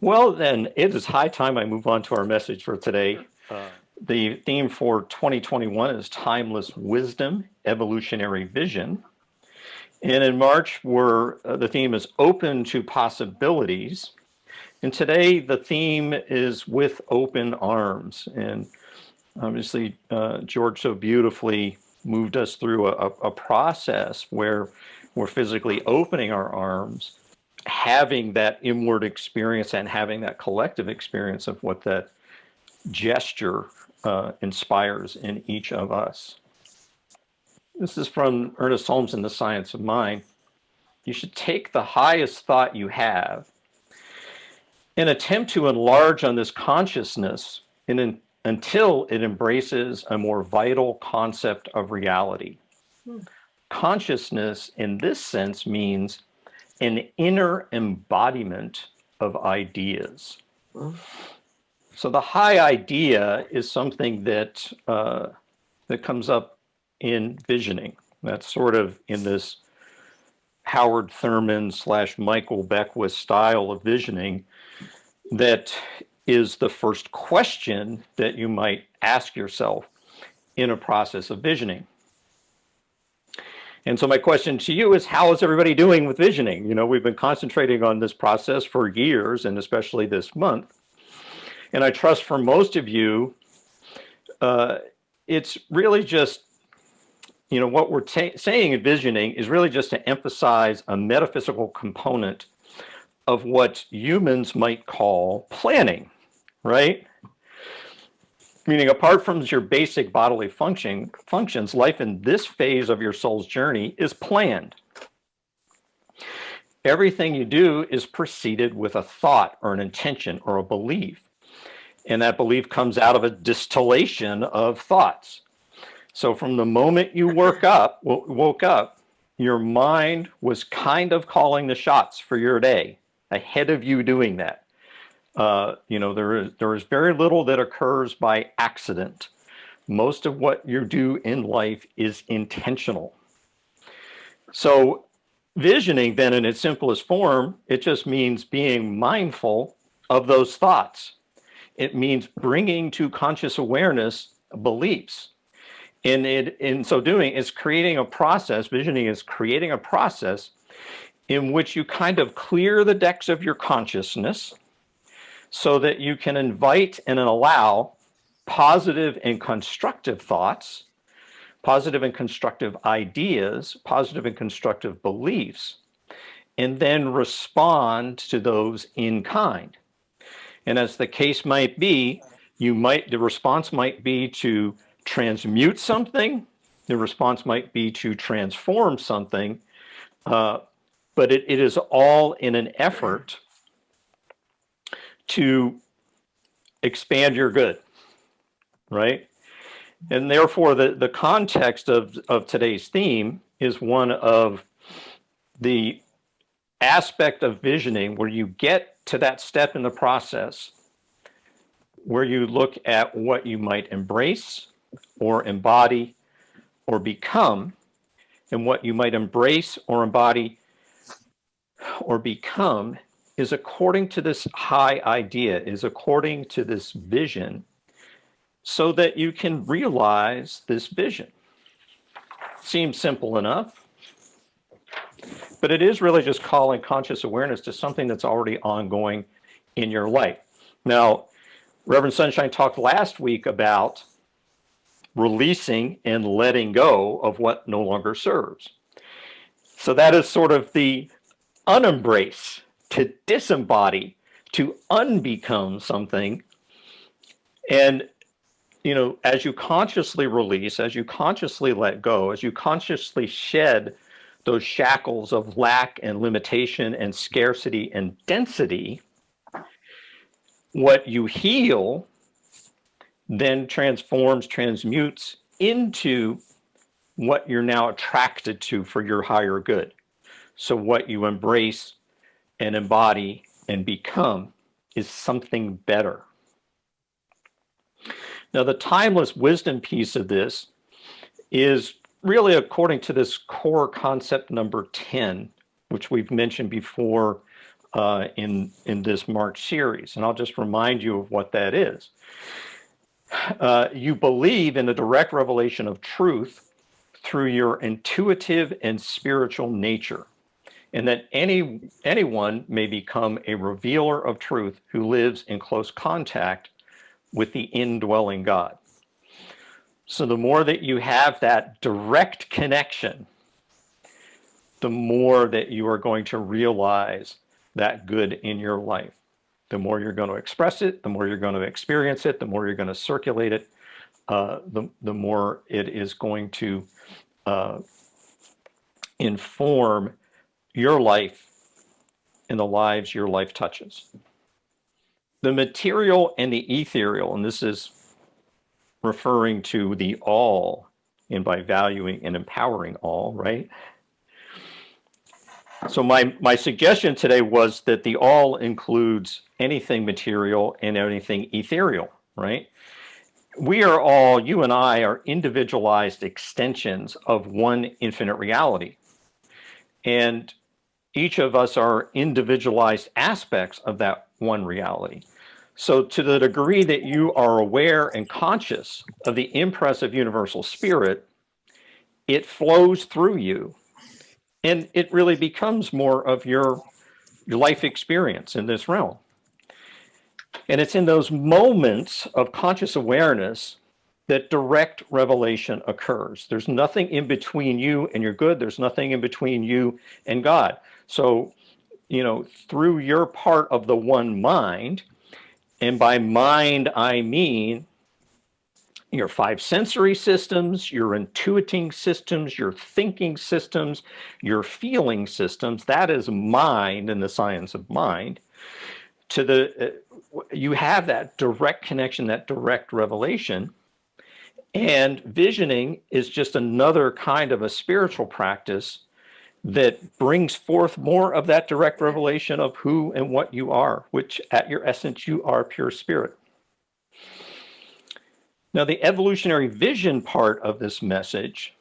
Well, then it is high time I move on to our message for today. The theme for 2021 is Timeless Wisdom, Evolutionary Vision. And in March, the theme is Open to Possibilities. And today, the theme is With Open Arms. And obviously, George so beautifully moved us through a process where we're physically opening our arms, having that inward experience and having that collective experience of what that gesture inspires in each of us. This is from Ernest Holmes in The Science of Mind. You should take the highest thought you have and attempt to enlarge on this consciousness until it embraces a more vital concept of reality. Consciousness in this sense means an inner embodiment of ideas. So the high idea is something that that comes up in visioning. That's sort of in this Howard Thurman / Michael Beckwith style of visioning that is the first question that you might ask yourself in a process of visioning. And so my question to you is, how is everybody doing with visioning? You know, we've been concentrating on this process for years, and especially this month. And I trust for most of you, it's really just, you know, what we're saying in visioning is really just to emphasize a metaphysical component of what humans might call planning, right? Meaning, apart from your basic bodily functions, life in this phase of your soul's journey is planned. Everything you do is preceded with a thought or an intention or a belief. And that belief comes out of a distillation of thoughts. So from the moment you woke up, your mind was kind of calling the shots for your day, ahead of you doing that. You know, there is very little that occurs by accident. Most of what you do in life is intentional. So visioning then in its simplest form, it just means being mindful of those thoughts. It means bringing to conscious awareness beliefs. And in so doing, is creating a process, visioning is creating a process in which you kind of clear the decks of your consciousness so that you can invite and allow positive and constructive thoughts, positive and constructive ideas, positive and constructive beliefs, and then respond to those in kind. And as the case might be, the response might be to transmute something, the response might be to transform something, but it is all in an effort to expand your good, right? And therefore, the context of today's theme is one of the aspect of visioning where you get to that step in the process where you look at what you might embrace or embody or become, and what you might embrace or embody or become is according to this high idea, is according to this vision, so that you can realize this vision. Seems simple enough, but it is really just calling conscious awareness to something that's already ongoing in your life. Now, Reverend Sunshine talked last week about releasing and letting go of what no longer serves. So that is sort of the unembrace, to disembody, to unbecome something. And, you know, as you consciously release, as you consciously let go, as you consciously shed those shackles of lack and limitation and scarcity and density, what you heal then transmutes into what you're now attracted to for your higher good. So what you embrace and embody and become is something better. Now, the timeless wisdom piece of this is really according to this core concept number 10, which we've mentioned before in this March series. And I'll just remind you of what that is. You believe in the direct revelation of truth through your intuitive and spiritual nature, and that anyone may become a revealer of truth who lives in close contact with the indwelling God. So the more that you have that direct connection, the more that you are going to realize that good in your life. The more you're going to express it, the more you're going to experience it, the more you're going to circulate it, the more it is going to inform your life and the lives your life touches. The material and the ethereal, and this is referring to the all, and by valuing and empowering all, right? So my suggestion today was that the all includes anything material and anything ethereal, right? We are all, you and I, are individualized extensions of one infinite reality. And each of us are individualized aspects of that one reality. So to the degree that you are aware and conscious of the impress of universal spirit, it flows through you. And it really becomes more of your life experience in this realm. And it's in those moments of conscious awareness that direct revelation occurs. There's nothing in between you and your good. There's nothing in between you and God. So, through your part of the one mind, and by mind, I mean your five sensory systems, your intuiting systems, your thinking systems, your feeling systems. That is mind in the science of mind. You have that direct connection, that direct revelation. And visioning is just another kind of a spiritual practice that brings forth more of that direct revelation of who and what you are, which at your essence, you are pure spirit. Now, the evolutionary vision part of this message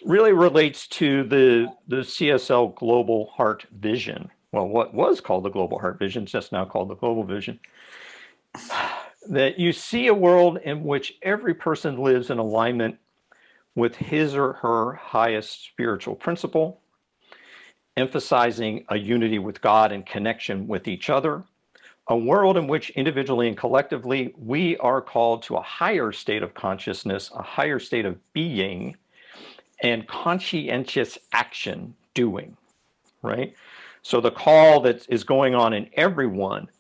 really relates to the CSL Global Heart Vision. Well, what was called the Global Heart Vision, it's just now called the Global Vision. That you see a world in which every person lives in alignment with his or her highest spiritual principle, emphasizing a unity with God and connection with each other. A world in which individually and collectively, we are called to a higher state of consciousness, a higher state of being, and conscientious action, doing, right? So the call that is going on in everyone,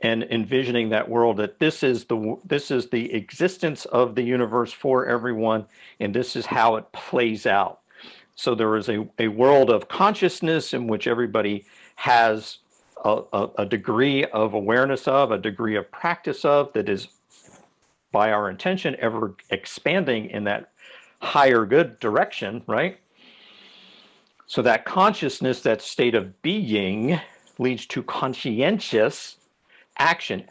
and envisioning that world, that this is the existence of the universe for everyone, and this is how it plays out. So there is a world of consciousness in which everybody has a degree of awareness of, a degree of practice of, that is, by our intention, ever expanding in that higher good direction, right? So that consciousness, that state of being, leads to conscientious action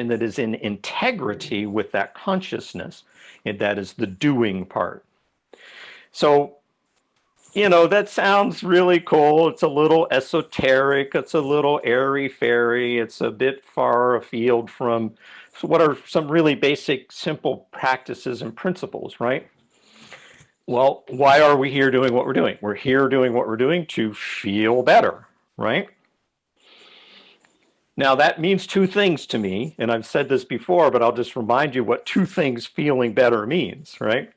that is in integrity with that consciousness, and that is the doing part. So, that sounds really cool. It's a little esoteric. It's a little airy-fairy. It's a bit far afield from what are some really basic, simple practices and principles, right? Well, why are we here doing what we're doing? We're here doing what we're doing to feel better, right? Now, that means two things to me, and I've said this before, but I'll just remind you what two things feeling better means, right?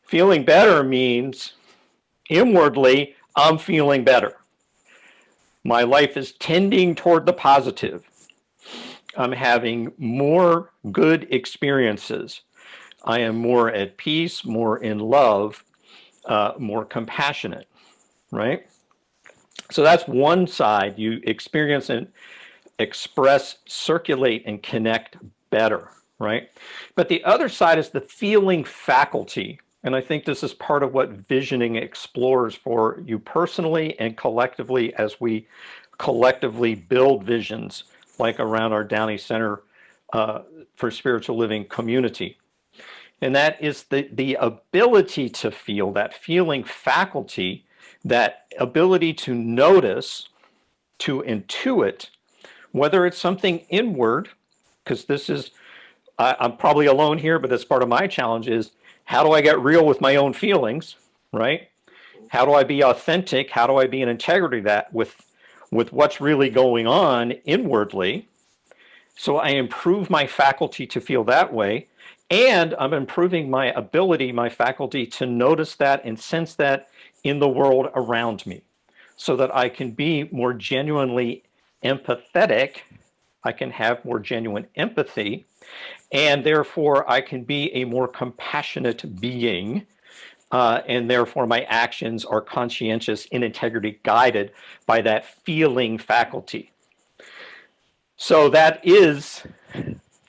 Feeling better means inwardly, I'm feeling better. My life is tending toward the positive. I'm having more good experiences. I am more at peace, more in love, more compassionate, right? So that's one side. You experience and express, circulate, and connect better, right? But the other side is the feeling faculty. And I think this is part of what visioning explores for you personally and collectively, as we collectively build visions like around our Downey Center for Spiritual Living community. And that is the ability to feel, that feeling faculty, that ability to notice to intuit, whether it's something inward, because this is, I'm probably alone here, but that's part of my challenge is, how do I get real with my own feelings, right? How do I be authentic? How do I be in integrity that with what's really going on inwardly? So I improve my faculty to feel that way. And I'm improving my ability, my faculty to notice that and sense that in the world around me, so that I can be more genuinely empathetic. I can have more genuine empathy, and therefore I can be a more compassionate being. And therefore my actions are conscientious, in integrity, guided by that feeling faculty. So that is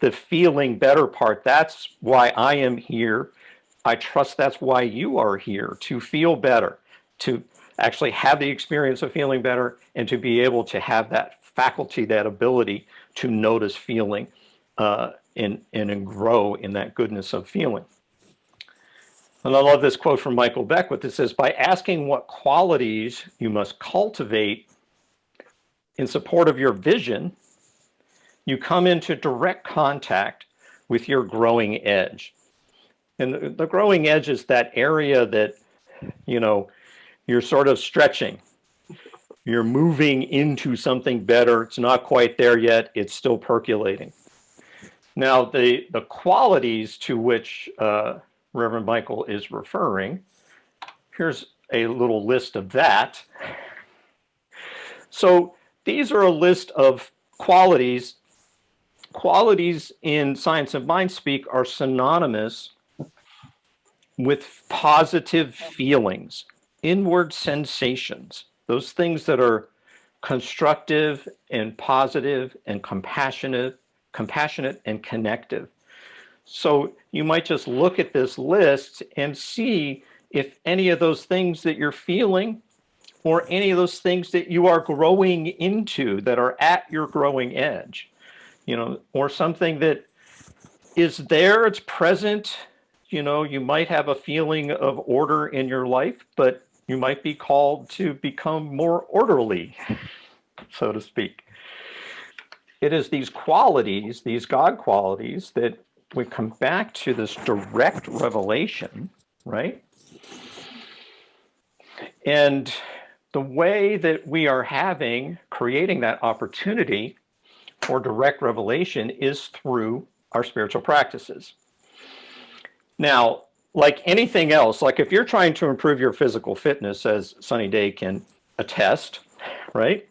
the feeling better part. That's why I am here. I trust that's why you are here, to feel better, to actually have the experience of feeling better, and to be able to have that faculty, that ability to notice feeling and grow in that goodness of feeling. And I love this quote from Michael Beckwith that says, by asking what qualities you must cultivate in support of your vision, you come into direct contact with your growing edge. And the growing edge is that area that, you know, you're sort of stretching. You're moving into something better. It's not quite there yet. It's still percolating. Now, the qualities to which Reverend Michael is referring, here's a little list of that. So these are a list of qualities. Qualities in science of mind speak are synonymous with positive feelings, inward sensations, those things that are constructive and positive and compassionate and connective. So you might just look at this list and see if any of those things that you're feeling, or any of those things that you are growing into, that are at your growing edge, you know, or something that is there, it's present. You know, you might have a feeling of order in your life, but you might be called to become more orderly, so to speak. It is these qualities, these God qualities, that we come back to this direct revelation, right? And the way that we are creating that opportunity for direct revelation is through our spiritual practices. Now, like anything else, like if you're trying to improve your physical fitness, as Sunny Day can attest, right?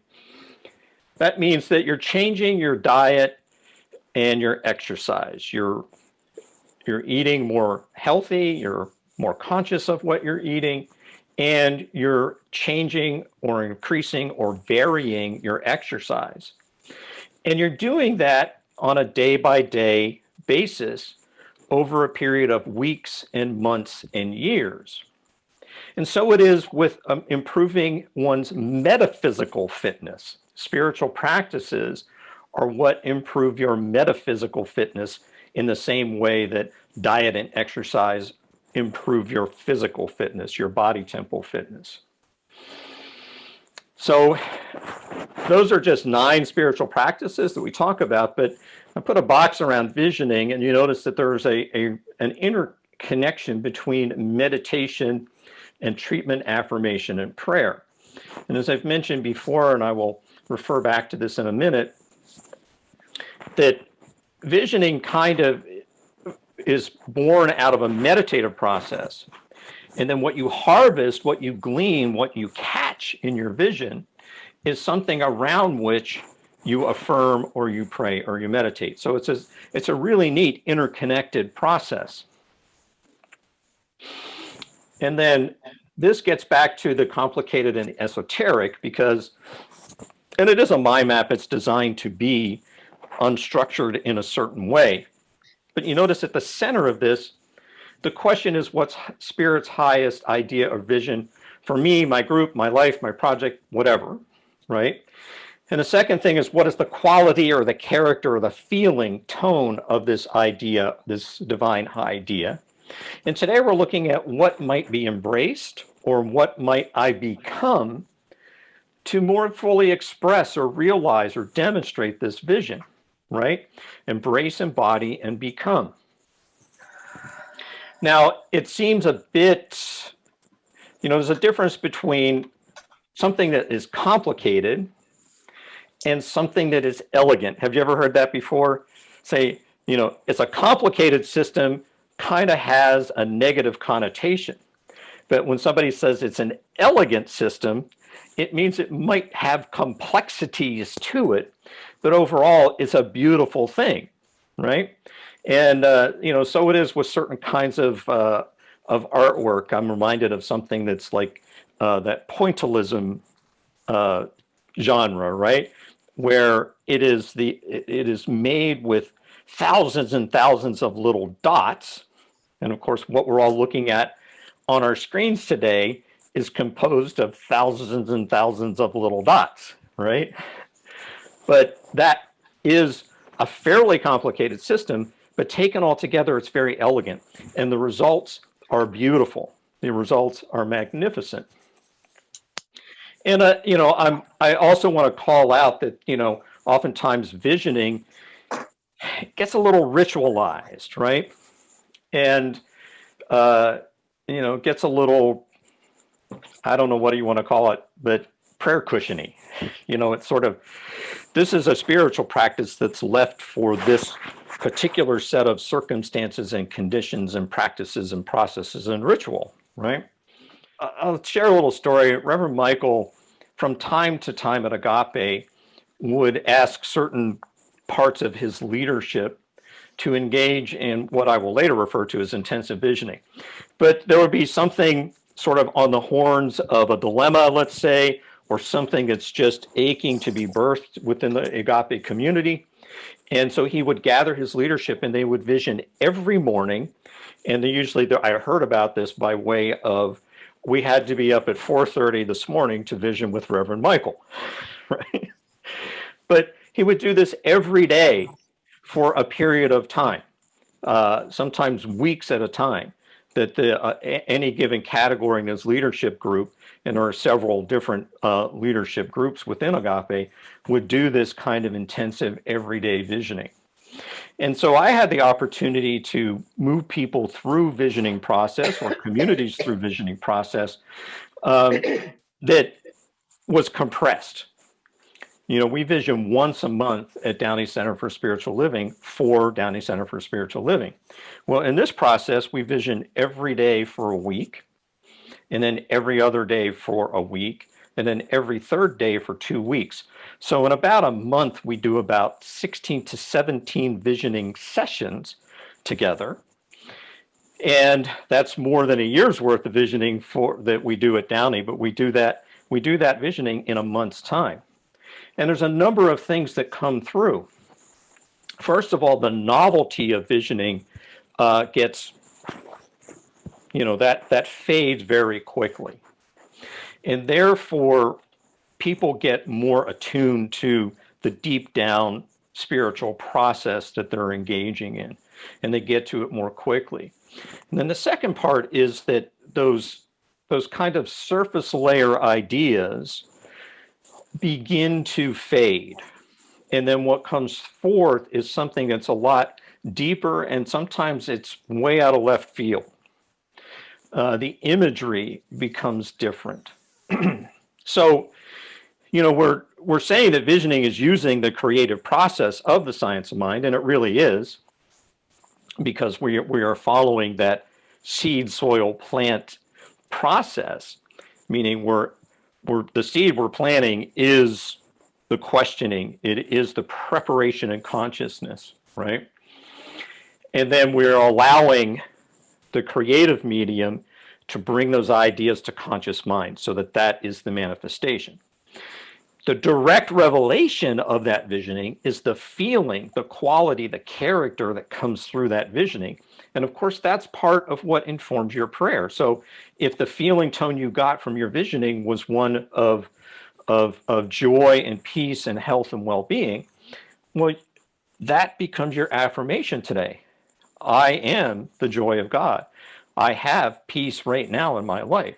That means that you're changing your diet and your exercise. You're eating more healthy, you're more conscious of what you're eating, and you're changing or increasing or varying your exercise. And you're doing that on a day-by-day basis over a period of weeks and months and years. And so it is with improving one's metaphysical fitness. Spiritual practices are what improve your metaphysical fitness in the same way that diet and exercise improve your physical fitness, your body temple fitness. So those are just 9 spiritual practices that we talk about, but I put a box around visioning, and you notice that there's an interconnection between meditation and treatment, affirmation, and prayer. And as I've mentioned before, and I will refer back to this in a minute, that visioning kind of is born out of a meditative process. And then what you harvest, what you glean, what you catch in your vision is something around which you affirm or you pray or you meditate. So it's a really neat interconnected process. And then this gets back to the complicated and esoteric because, and it is a mind map, it's designed to be unstructured in a certain way. But you notice at the center of this, the question is, what's Spirit's highest idea or vision for me, my group, my life, my project, whatever, right? And the second thing is, what is the quality or the character or the feeling tone of this idea, this divine idea? And today we're looking at what might be embraced or what might I become to more fully express or realize or demonstrate this vision, right? Embrace, embody, and become. Now, it seems a bit, there's a difference between something that is complicated and something that is elegant. Have you ever heard that before? Say, it's a complicated system, kind of has a negative connotation. But when somebody says it's an elegant system, it means it might have complexities to it, but overall it's a beautiful thing, right? And so it is with certain kinds of artwork. I'm reminded of something that's like that pointillism genre, right? Where it is made with thousands and thousands of little dots, and of course, what we're all looking at on our screens today is composed of thousands and thousands of little dots, right? But that is a fairly complicated system, but taken all together, it's very elegant. And the results are beautiful. The results are magnificent. And, I also want to call out that, oftentimes visioning gets a little ritualized, right? And, gets a little, I don't know what you want to call it, but prayer cushiony. It's sort of, this is a spiritual practice that's left for this particular set of circumstances and conditions and practices and processes and ritual, right? I'll share a little story. Reverend Michael, from time to time at Agape, would ask certain parts of his leadership to engage in what I will later refer to as intensive visioning. But there would be something sort of on the horns of a dilemma, let's say, or something that's just aching to be birthed within the Agape community. And so he would gather his leadership and they would vision every morning. And they usually, I heard about this by way of, we had to be up at 4:30 this morning to vision with Reverend Michael, right? But he would do this every day for a period of time, sometimes weeks at a time, that any given category in his leadership group, and there are several different leadership groups within Agape, would do this kind of intensive everyday visioning. And so I had the opportunity to move people through visioning process, or communities through visioning process, that was compressed. We vision once a month at Downey Center for Spiritual Living for Downey Center for Spiritual Living. Well, in this process, we vision every day for a week, and then every other day for a week, and then every third day for 2 weeks. So in about a month, we do about 16 to 17 visioning sessions together. And that's more than a year's worth of visioning that we do at Downey, but we do that visioning in a month's time. And there's a number of things that come through. First of all, the novelty of visioning gets, that fades very quickly. And therefore, people get more attuned to the deep down spiritual process that they're engaging in, and they get to it more quickly. And then the second part is that those kind of surface layer ideas begin to fade. And then what comes forth is something that's a lot deeper, and sometimes it's way out of left field. The imagery becomes different. So, we're saying that visioning is using the creative process of the science of mind, and it really is, because we are following that seed, soil, plant process, meaning the seed we're planting is the questioning, it is the preparation and consciousness, right? And then we're allowing the creative medium to bring those ideas to conscious mind, so that is the manifestation. The direct revelation of that visioning is the feeling, the quality, the character that comes through that visioning. And of course, that's part of what informs your prayer. So if the feeling tone you got from your visioning was one of joy and peace and health and well-being, well, that becomes your affirmation today. I am the joy of God. I have peace right now in my life.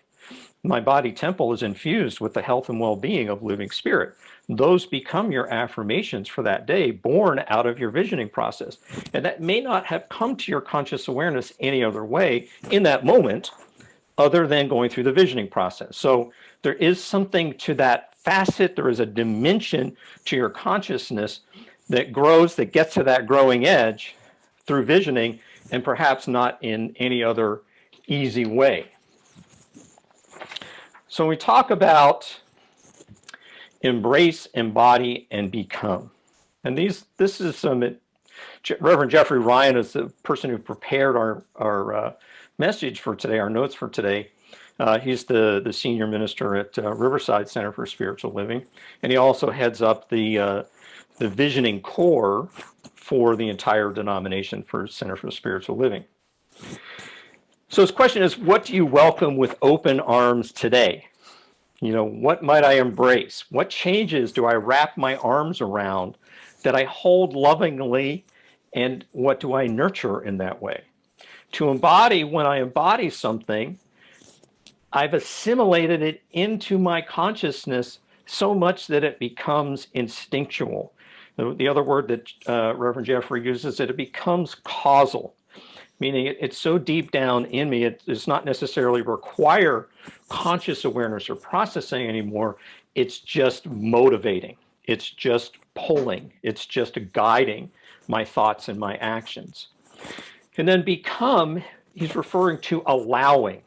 my body temple is infused with the health and well-being of living spirit. Those become your affirmations for that day, born out of your visioning process. And that may not have come to your conscious awareness any other way in that moment, other than going through the visioning process. So there is something to that facet. There is a dimension to your consciousness that grows, that gets to that growing edge through visioning, and perhaps not in any other easy way. So when we talk about embrace, embody, and become, and this is some, Reverend Jeffrey Ryan is the person who prepared our message for today, our notes for today. He's the senior minister at Riverside Center for Spiritual Living, and he also heads up the visioning core for the entire denomination for Center for Spiritual Living. So his question is, what do you welcome with open arms today? You know, what might I embrace? What changes do I wrap my arms around that I hold lovingly, and what do I nurture in that way? To embody, when I embody something, I've assimilated it into my consciousness so much that it becomes instinctual. The other word that Reverend Jeffrey uses, it becomes causal, meaning it's so deep down in me, it does not necessarily require conscious awareness or processing anymore. It's just motivating. It's just pulling. It's just guiding my thoughts and my actions. And then become, he's referring to allowing.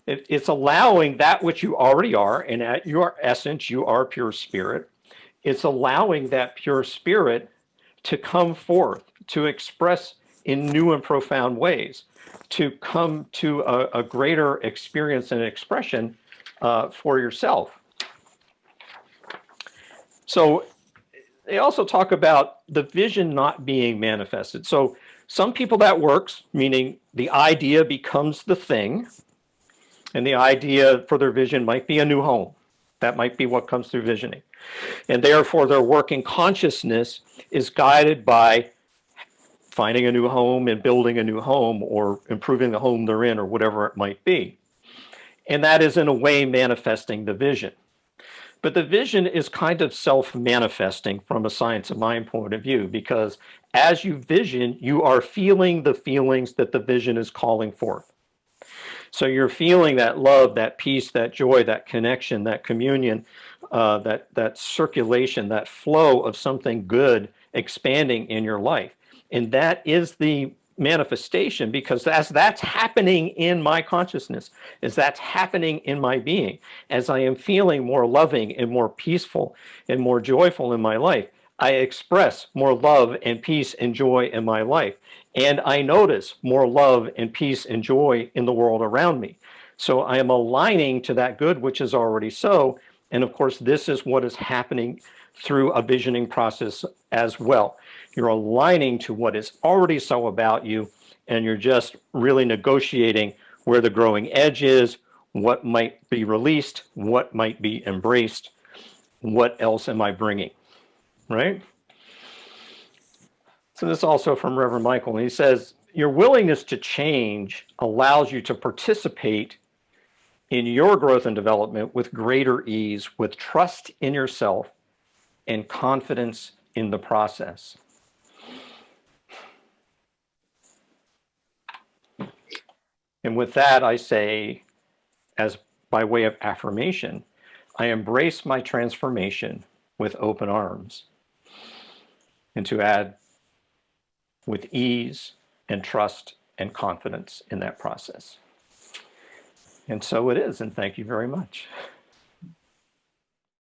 It's allowing that which you already are, and at your essence, you are pure spirit. It's allowing that pure spirit to come forth, to express in new and profound ways, to come to a greater experience and expression for yourself. So they also talk about the vision not being manifested. So some people that works, meaning the idea becomes the thing, and the idea for their vision might be a new home. That might be what comes through visioning. And therefore, their working consciousness is guided by finding a new home and building a new home, or improving the home they're in, or whatever it might be. And that is in a way manifesting the vision. But the vision is kind of self-manifesting from a science of mind point of view, because as you vision, you are feeling the feelings that the vision is calling forth. So you're feeling that love, that peace, that joy, that connection, that communion, that circulation, that flow of something good expanding in your life. And that is the manifestation, because as that's happening in my consciousness, as that's happening in my being, as I am feeling more loving and more peaceful and more joyful in my life, I express more love and peace and joy in my life. And I notice more love and peace and joy in the world around me. So I am aligning to that good which is already so. And of course, this is what is happening through a visioning process as well. You're aligning to what is already so about you, and you're just really negotiating where the growing edge is, what might be released, what might be embraced, what else am I bringing, right? So this is also from Reverend Michael, and he says, your willingness to change allows you to participate in your growth and development with greater ease, with trust in yourself and confidence in the process. And with that, I say, as by way of affirmation, I embrace my transformation with open arms. And to add, with ease and trust and confidence in that process. And so it is, and thank you very much.